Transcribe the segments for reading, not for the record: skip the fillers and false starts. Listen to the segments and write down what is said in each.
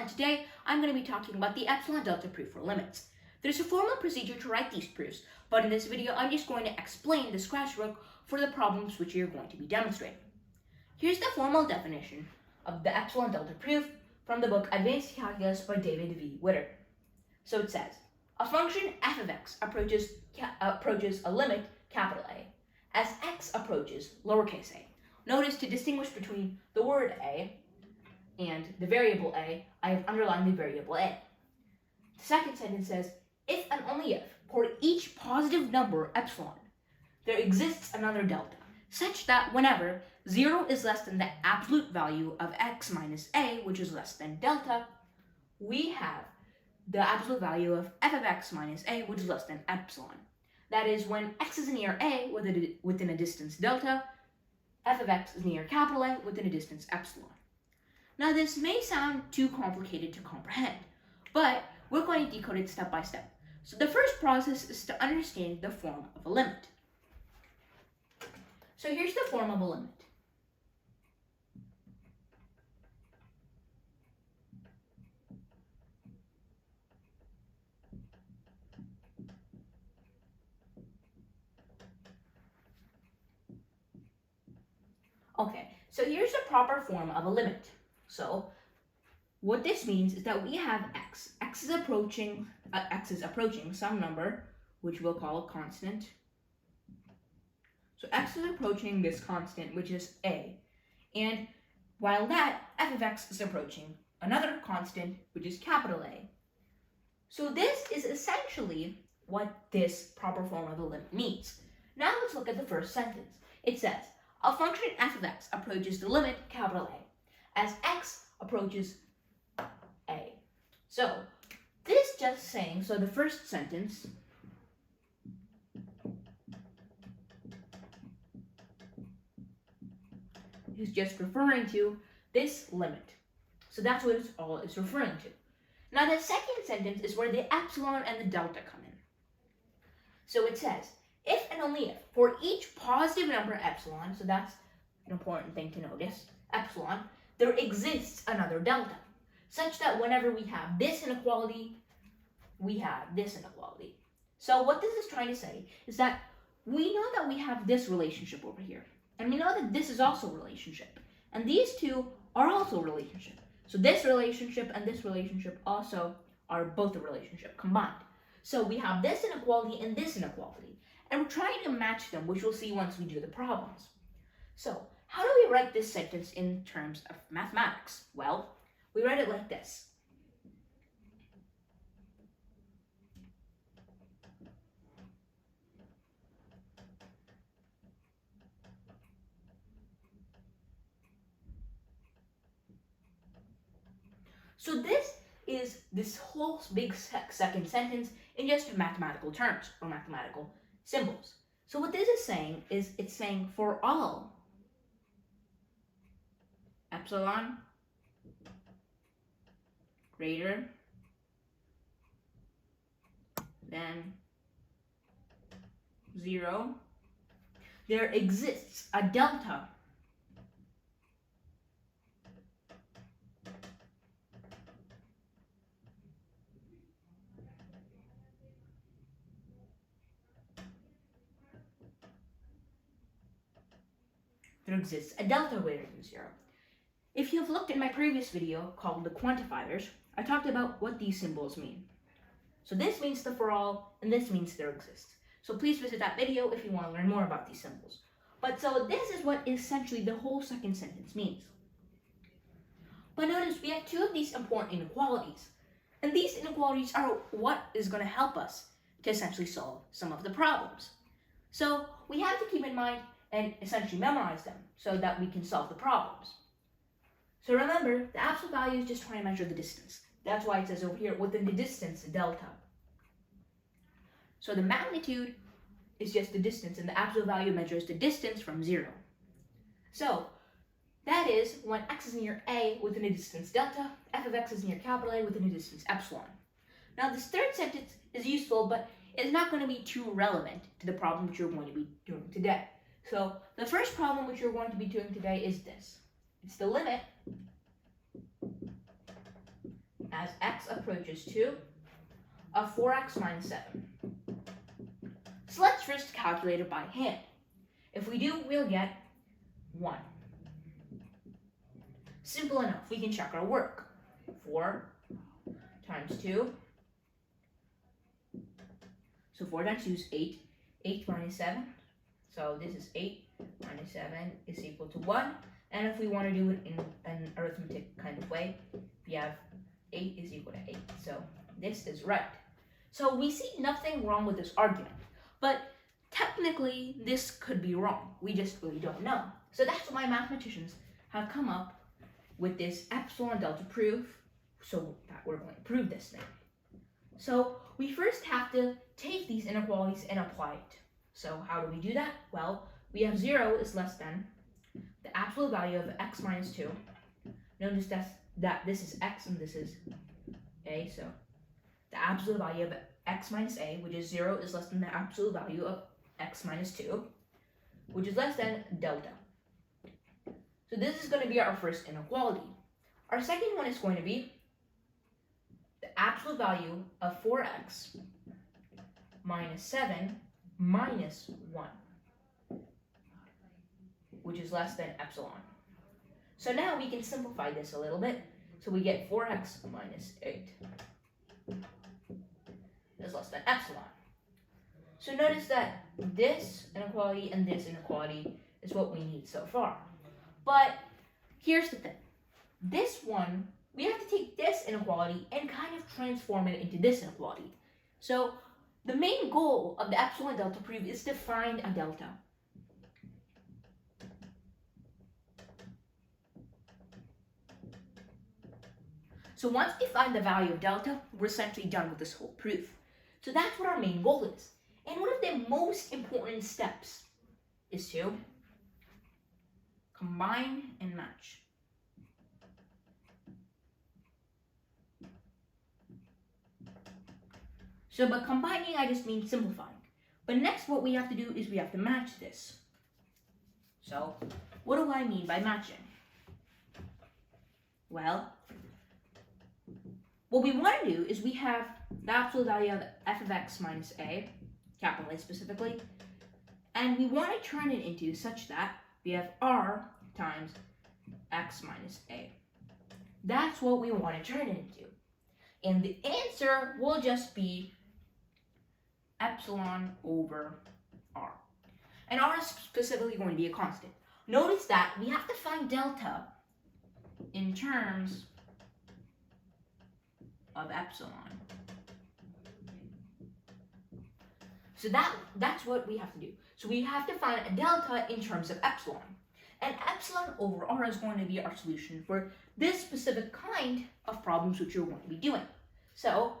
and today I'm going to be talking about the Epsilon-Delta proof for limits. There's a formal procedure to write these proofs, but in this video I'm just going to explain the scratchwork for the problems which you're going to be demonstrating. Here's the formal definition of the Epsilon-Delta proof from the book Advanced Calculus by David V. Witter. So it says, a function f of x approaches a limit, capital A, as x approaches lowercase a. Notice to distinguish between the word a and the variable a, I have underlined the variable a. The second sentence says, if and only if, for each positive number epsilon, there exists another delta, such that whenever 0 is less than the absolute value of x minus a, which is less than delta, we have the absolute value of f of x minus a, which is less than epsilon. That is, when x is near a within a distance delta, f of x is near capital A within a distance epsilon. Now this may sound too complicated to comprehend, but we're going to decode it step by step. So the first process is to understand the form of a limit. So here's the form of a limit. Okay, so here's the proper form of a limit. So what this means is that we have x. X is approaching some number, which we'll call a constant. So x is approaching this constant, which is a. And while that, f of x is approaching another constant, which is capital A. So this is essentially what this proper form of a limit means. Now let's look at the first sentence. It says, a function f of x approaches the limit, capital A, as x approaches a. So this just saying, so the first sentence is just referring to this limit. So that's what it's all is referring to. Now the second sentence is where the epsilon and the delta come in. So it says, if and only if, for each positive number epsilon, so that's an important thing to notice, epsilon, there exists another delta, such that whenever we have this inequality, we have this inequality. So what this is trying to say is that we know that we have this relationship over here, and we know that this is also a relationship, and these two are also a relationship. So this relationship and this relationship also are both a relationship combined. So we have this inequality and this inequality, and we're trying to match them, which we'll see once we do the problems. So how do we write this sentence in terms of mathematics? Well, we write it like this. So this is this whole big second sentence in just mathematical terms or mathematical symbols. So what this is saying is it's saying for all epsilon greater than 0, there exists a delta greater than 0. If you've looked at my previous video called the quantifiers, I talked about what these symbols mean. So this means the for all, and this means there exists. So please visit that video if you want to learn more about these symbols. But so this is what essentially the whole second sentence means. But notice we have two of these important inequalities. And these inequalities are what is going to help us to essentially solve some of the problems. So we have to keep in mind and essentially memorize them so that we can solve the problems. So remember, the absolute value is just trying to measure the distance. That's why it says over here, within the distance, delta. So the magnitude is just the distance, and the absolute value measures the distance from 0. So that is when x is near a within a distance delta, f of x is near capital A within a distance epsilon. Now this third sentence is useful, but it's not going to be too relevant to the problem which you're going to be doing today. So the first problem which you're going to be doing today is this. It's the limit as x approaches to of 4x minus 7. So let's first calculate it by hand. If we do, we'll get 1. Simple enough, we can check our work. 4 times 2. So 4 times 2 is 8. 8 minus 7. So this is 8 minus 7 is equal to 1. And if we want to do it in an arithmetic kind of way, we have 8 is equal to 8. So this is right. So we see nothing wrong with this argument. But technically, this could be wrong. We just really don't know. So that's why mathematicians have come up with this epsilon-delta proof, so that we're going to prove this thing. So we first have to take these inequalities and apply it. So how do we do that? Well, we have 0 is less than the absolute value of x minus 2. Notice that this is x and this is a, so the absolute value of x minus a, which is 0, is less than the absolute value of x minus 2, which is less than delta. So this is going to be our first inequality. Our second one is going to be the absolute value of 4x minus 7 minus 1, which is less than epsilon. So now we can simplify this a little bit. So we get 4x minus 8 is less than epsilon. So notice that this inequality and this inequality is what we need so far. But here's the thing. This one, we have to take this inequality and kind of transform it into this inequality. So the main goal of the epsilon-delta proof is to find a delta. So once we find the value of delta, we're essentially done with this whole proof. So that's what our main goal is. And one of the most important steps is to combine and match. So by combining, I just mean simplifying. But next what we have to do is we have to match this. So what do I mean by matching? Well, what we want to do is we have the absolute value of f of x minus a, capital A specifically, and we want to turn it into such that we have r times x minus a. That's what we want to turn it into. And the answer will just be epsilon over r. And r is specifically going to be a constant. Notice that we have to find delta in terms of epsilon. So that's what we have to do. So we have to find a delta in terms of epsilon. And epsilon over r is going to be our solution for this specific kind of problems which you're going to be doing. So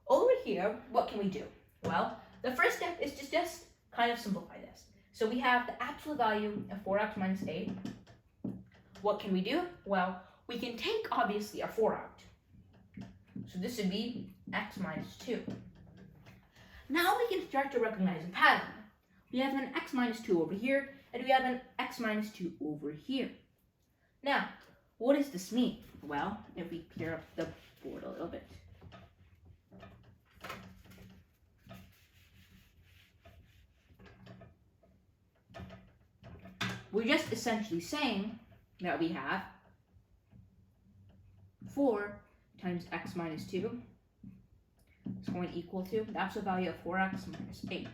over here, what can we do? Well, the first step is to just kind of simplify this. So we have the absolute value of 4x minus 8. What can we do? Well, we can take, obviously, our 4 out. So this would be x minus 2. Now we can start to recognize a pattern. We have an x minus 2 over here, and we have an x minus 2 over here. Now, what does this mean? Well, if we clear up the board a little bit. We're just essentially saying that we have 4 times x minus 2 is going to equal to the absolute value of 4x minus 8.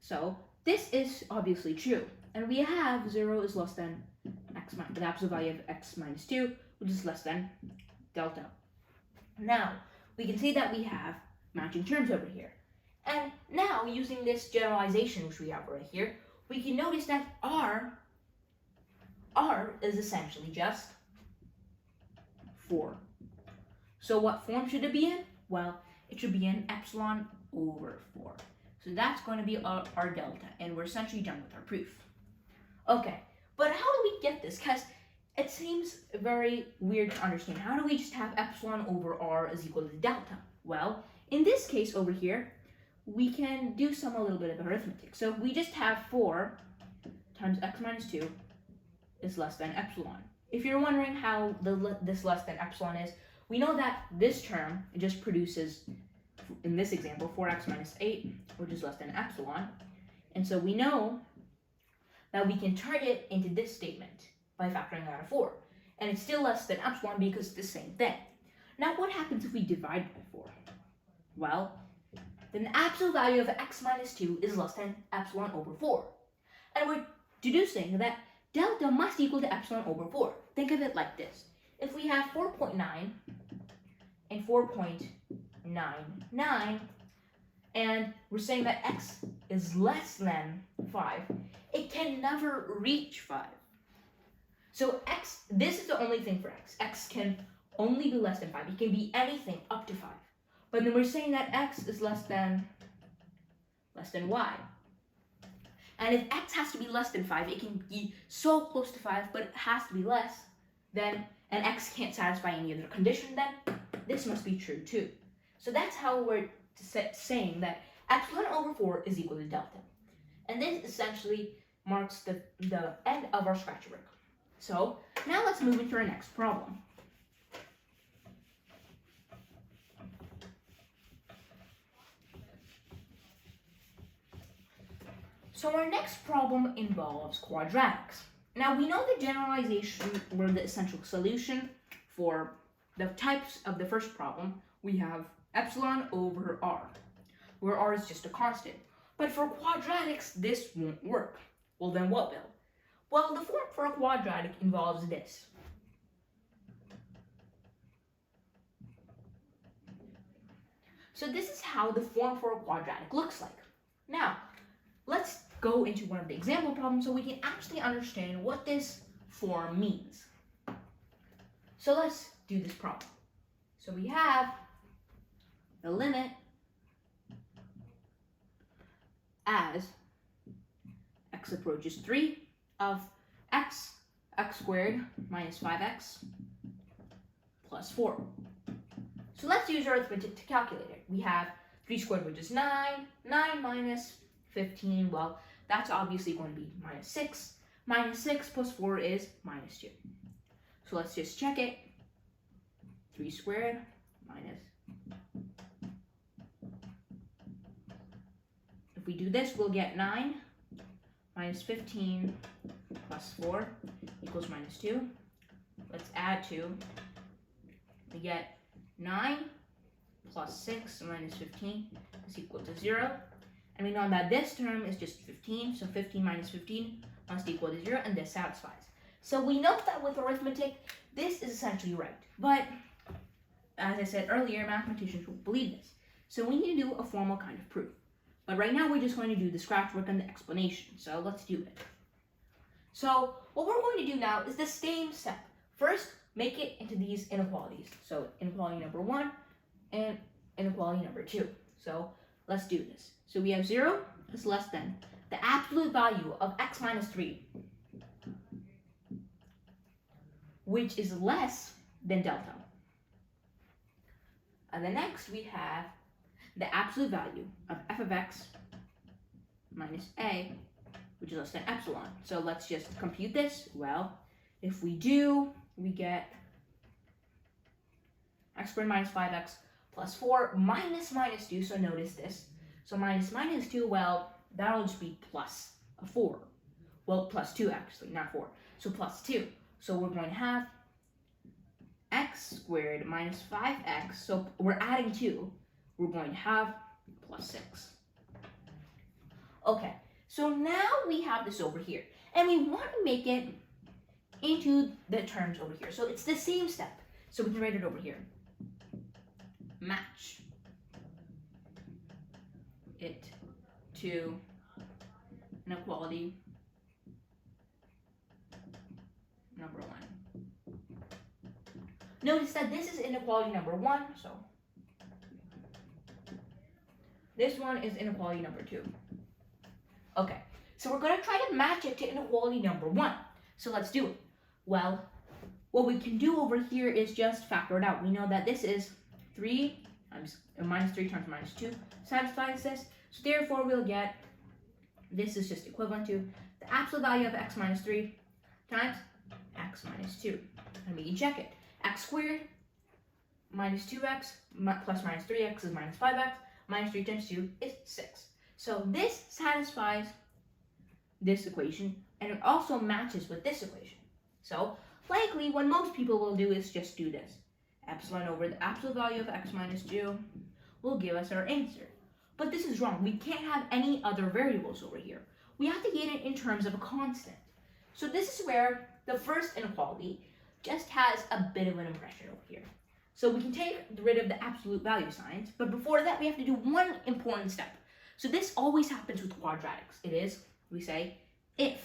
So this is obviously true. And we have 0 is less than x minus the absolute value of x minus 2, which is less than delta. Now, we can see that we have matching terms over here. And now, using this generalization which we have right here, we can notice that r is essentially just 4. So what form should it be in? Well, it should be in epsilon over 4. So that's going to be our delta, and we're essentially done with our proof. Okay, but how do we get this? Because it seems very weird to understand. How do we just have epsilon over r is equal to delta? Well, in this case over here, we can do a little bit of arithmetic. So we just have 4 times x minus 2 is less than epsilon. If you're wondering how this less than epsilon is, we know that this term just produces, in this example, 4x minus 8, which is less than epsilon. And so we know that we can turn it into this statement by factoring out a 4. And it's still less than epsilon because it's the same thing. Now what happens if we divide by 4? Well, then the absolute value of x minus 2 is less than epsilon over 4. And we're deducing that delta must equal to epsilon over 4. Think of it like this. If we have 4.9 and 4.99, and we're saying that x is less than 5, it can never reach 5. So x, this is the only thing for x. X can only be less than 5. It can be anything up to 5. But then we're saying that x is less than y. And if x has to be less than 5, it can be so close to 5, but it has to be less, then, and x can't satisfy any other condition, then this must be true too. So that's how we're saying that epsilon over 4 is equal to delta. And this essentially marks the end of our scratch work. So now let's move into our next problem. So our next problem involves quadratics. Now we know the generalization or the essential solution for the types of the first problem. We have epsilon over r, where r is just a constant. But for quadratics, this won't work. Well, then what will? Well, the form for a quadratic involves this. So this is how the form for a quadratic looks like. Now, let's go into one of the example problems so we can actually understand what this form means. So let's do this problem. So we have the limit as x approaches 3 of x squared minus 5x plus 4. So let's use our arithmetic to calculate it. We have 3 squared, which is 9, 9 minus 15, well, that's obviously going to be minus 6. Minus 6 plus 4 is minus 2. So let's just check it. 3 squared minus. If we do this, we'll get 9 minus 15 plus 4 equals minus 2. Let's add 2. We get 9 plus 6 minus 15 is equal to 0. And we know that this term is just 15, so 15 minus 15 must equal to 0, and this satisfies. So we know that with arithmetic, this is essentially right. But, as I said earlier, mathematicians won't believe this. So we need to do a formal kind of proof. But right now, we're just going to do the scratch work and the explanation. So let's do it. So what we're going to do now is the same step. First, make it into these inequalities. So inequality number 1 and inequality number 2. So let's do this. So we have 0 is less than the absolute value of x minus 3, which is less than delta. And then next we have the absolute value of f of x minus a, which is less than epsilon. So let's just compute this. Well, if we do, we get x squared minus 5x plus 4 minus 2, so notice this. So minus 2, well, that'll just be plus a 4. Well, plus 2 actually, not 4. So plus 2. So we're going to have x squared minus 5x. So we're adding 2. We're going to have plus 6. Okay, so now we have this over here. And we want to make it into the terms over here. So it's the same step. So we can write it over here. Match it to inequality number 1. Notice that this is inequality number 1, so this one is inequality number 2. Okay, so we're going to try to match it to inequality number 1. So let's do it. Well, what we can do over here is just factor it out. We know that this is 3 times minus 3 times minus 2 satisfies this. So therefore we'll get, this is just equivalent to the absolute value of x minus 3 times x minus 2. And we can check it. X squared minus 2x plus minus 3x is minus 5x. Minus 3 times 2 is 6. So this satisfies this equation, and it also matches with this equation. So likely what most people will do is just do this. Epsilon over the absolute value of x minus 2 will give us our answer. But this is wrong. We can't have any other variables over here. We have to get it in terms of a constant. So this is where the first inequality just has a bit of an impression over here. So we can take rid of the absolute value signs, but before that we have to do one important step. So this always happens with quadratics. It is, we say, if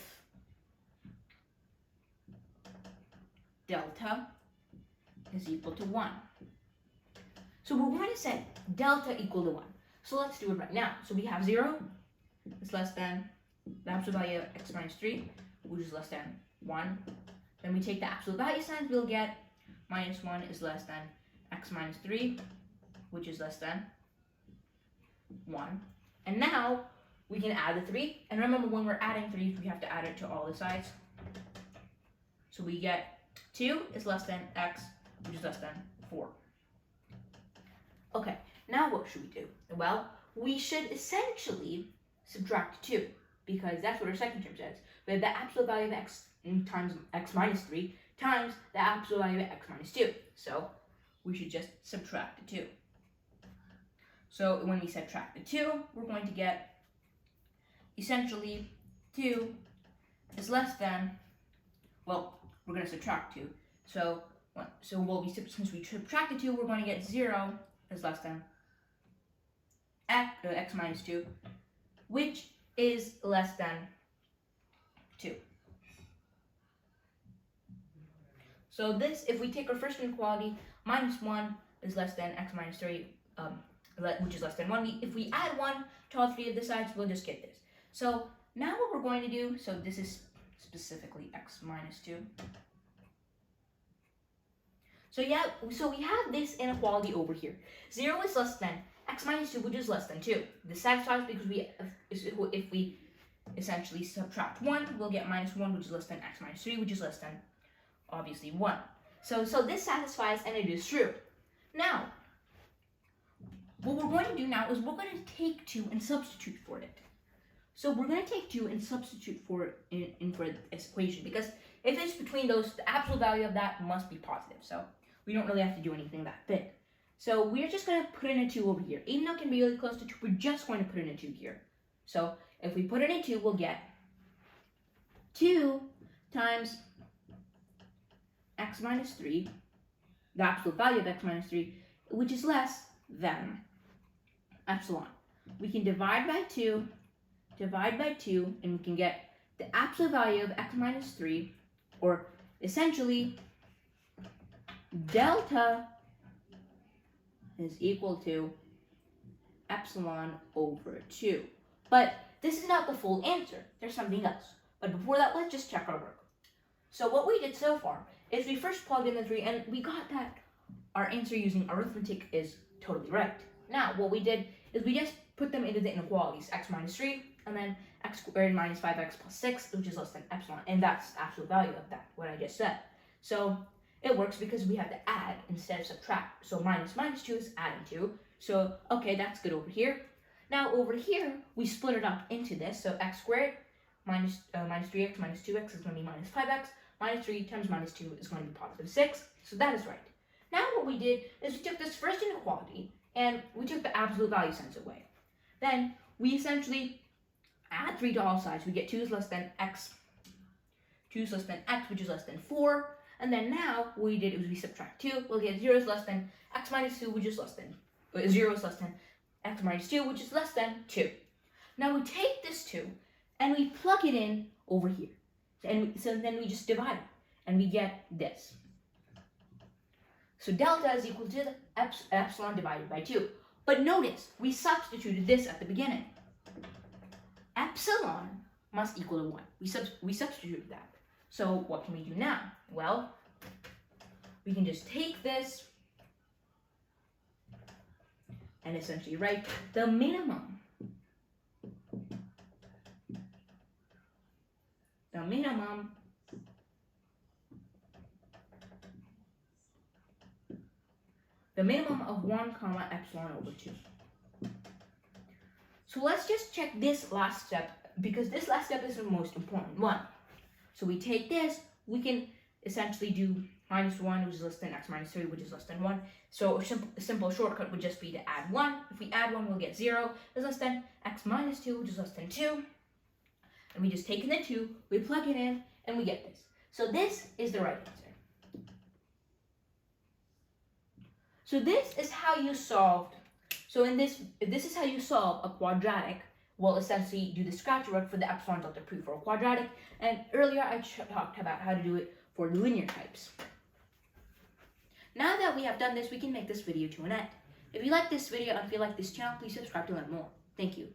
delta is equal to 1. So we're going to set delta equal to 1. So let's do it right now. So we have 0 is less than the absolute value of x minus 3, which is less than 1. Then we take the absolute value signs, we'll get minus 1 is less than x minus 3, which is less than 1. And now we can add the 3. And remember, when we're adding 3, we have to add it to all the sides. So we get 2 is less than x, which is less than 4. Okay, now what should we do? Well, we should essentially subtract 2, because that's what our second term says. We have the absolute value of x times x minus 3 times the absolute value of x minus 2. So we should just subtract the 2. So when we subtract the 2, we're going to get essentially 2 is less than, well, we're going to subtract 2. So since we subtract the 2, we're going to get 0 is less than x minus 2, which is less than 2. So this, if we take our first inequality, minus 1 is less than x minus 3, which is less than 1. If we add 1 to all 3 of the sides, we'll just get this. So now what we're going to do, so this is specifically x minus 2. So yeah, so we have this inequality over here. 0 is less than x minus 2, which is less than 2. This satisfies because if we essentially subtract 1, we'll get minus 1, which is less than x minus 3, which is less than, obviously, 1. So this satisfies, and it is true. Now, what we're going to do now is we're going to take 2 and substitute for it. So we're going to take 2 and substitute for it for this equation, because if it's between those, the absolute value of that must be positive. So we don't really have to do anything that big. So we're just going to put in a 2 over here. Even though it can be really close to 2, we're just going to put in a 2 here. So if we put in a 2, we'll get 2 times x minus 3, the absolute value of x minus 3, which is less than epsilon. We can divide by 2, and we can get the absolute value of x minus 3, or essentially delta is equal to epsilon over 2. But this is not the full answer. There's something else. But before that, let's just check our work. So what we did so far is we first plugged in the 3, and we got that our answer using arithmetic is totally right. Now, what we did is we just put them into the inequalities, x minus 3, and then x squared minus 5x plus 6, which is less than epsilon, and that's the absolute value of that, what I just said. So it works because we have to add instead of subtract. So minus 2 is adding 2. So, okay, that's good over here. Now, over here, we split it up into this. So x squared minus 3x minus 2x is going to be minus 5x. Minus 3 times minus 2 is going to be positive 6. So that is right. Now what we did is we took this first inequality, and we took the absolute value signs away. Then we essentially add 3 to all sides. We get 2 is less than x, which is less than 4. And then now what we did was we subtract 2. We'll get 0 is less than x minus 2, which is less than, 0 is less than x minus 2, which is less than 2. Now we take this 2 and we plug it in over here. And so then we just divide it, and we get this. So delta is equal to the epsilon divided by 2. But notice, we substituted this at the beginning. Epsilon must equal to 1. We substituted that. So what can we do now? Well, we can just take this and essentially write the minimum. the minimum of 1 comma epsilon over 2. So let's just check this last step, because this last step is the most important one. So we take this, we can essentially do minus 1, which is less than x minus 3, which is less than 1. So a simple shortcut would just be to add 1. If we add 1, we'll get 0 is less than x minus 2, which is less than 2. And we just take in the 2, we plug it in, and we get this. So this is the right answer. So this is how you solved. So in this is how you solve a quadratic. Well, essentially do the scratch work for the Epsilon-Delta proof for a quadratic. And earlier I talked about how to do it for linear types. Now that we have done this, we can make this video to an end. If you like this video and if you like this channel, please subscribe to learn more. Thank you.